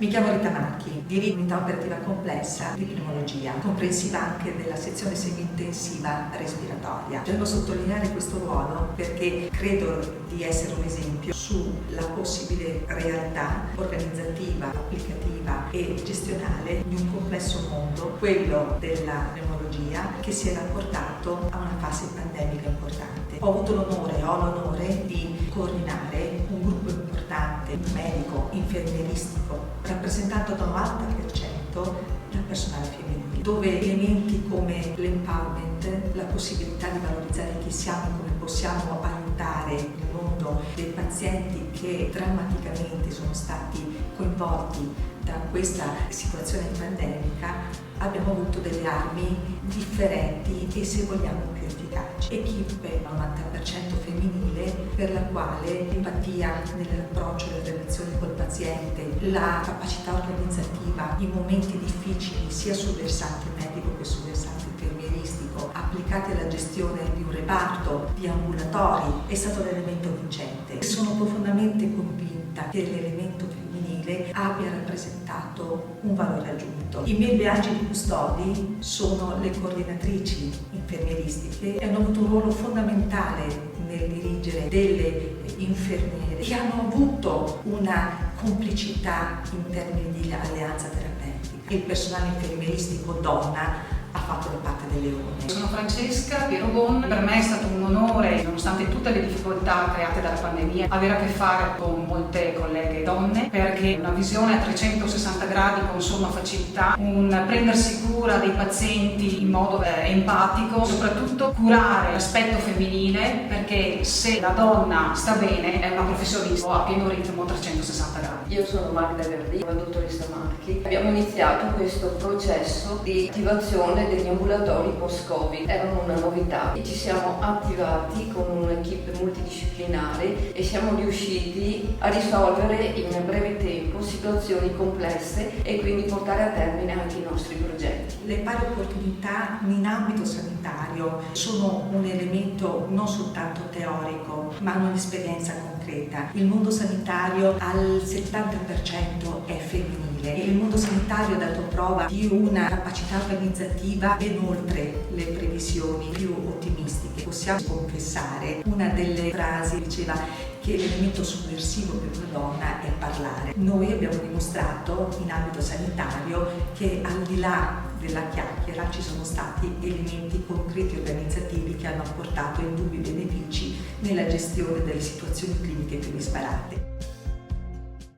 Mi chiamo Rita Marchi, dirigo unità operativa complessa di pneumologia, comprensiva anche della sezione semi-intensiva respiratoria. Devo sottolineare questo ruolo perché credo di essere un esempio sulla possibile realtà organizzativa, applicativa e gestionale di un complesso mondo, quello della pneumologia, che si era portato a una fase pandemica importante. Ho l'onore di coordinare un gruppo importante, medico, infermieristico, rappresentato da 90% dal personale femminile, dove elementi come l'empowerment, la possibilità di valorizzare chi siamo e come possiamo aiutare il mondo dei pazienti che drammaticamente sono stati coinvolti da questa situazione pandemica, abbiamo avuto delle armi differenti e, se vogliamo, più efficaci. Equipe 90% femminile, per la quale l'empatia nell'approccio e nelle relazioni col paziente, la capacità organizzativa in momenti difficili sia sul versante medico che sul versante infermieristico, applicati alla gestione di un reparto, di ambulatori, è stato l'elemento vincente. Sono profondamente convinta che l'elemento femminile abbia rappresentato un valore aggiunto. I miei viaggi di custodi sono le coordinatrici infermieristiche e hanno avuto un ruolo fondamentale nel dirigere delle infermiere che hanno avuto una complicità in termini di alleanza terapeutica. Il personale infermieristico donna ha fatto la parte del leone. Sono Francesca Pierogon. Per me è stato un onore, nonostante tutte le difficoltà create dalla pandemia, avere a che fare con molte colleghe donne, perché una visione a 360 gradi con somma facilità, un prendersi cura dei pazienti in modo empatico, soprattutto curare l'aspetto femminile, perché se la donna sta bene è una professionista a pieno ritmo 360 gradi. Io sono Magda Verdi, la dottoressa Marchi. Abbiamo iniziato questo processo di attivazione degli ambulatori post-Covid. Erano una novità e ci siamo attivati con un'equipe multidisciplinare e siamo riusciti a risolvere in breve tempo situazioni complesse e quindi portare a termine anche i nostri progetti. Le pari opportunità in ambito sanitario sono un elemento non soltanto teorico, ma un'esperienza concreta. Il mondo sanitario al 70% è femminile. Il mondo sanitario ha dato prova di una capacità organizzativa ben oltre le previsioni più ottimistiche. Possiamo confessare, una delle frasi diceva che l'elemento sovversivo per una donna è parlare. Noi abbiamo dimostrato in ambito sanitario che al di là della chiacchiera ci sono stati elementi concreti organizzativi che hanno portato indubbi benefici nella gestione delle situazioni cliniche più disparate.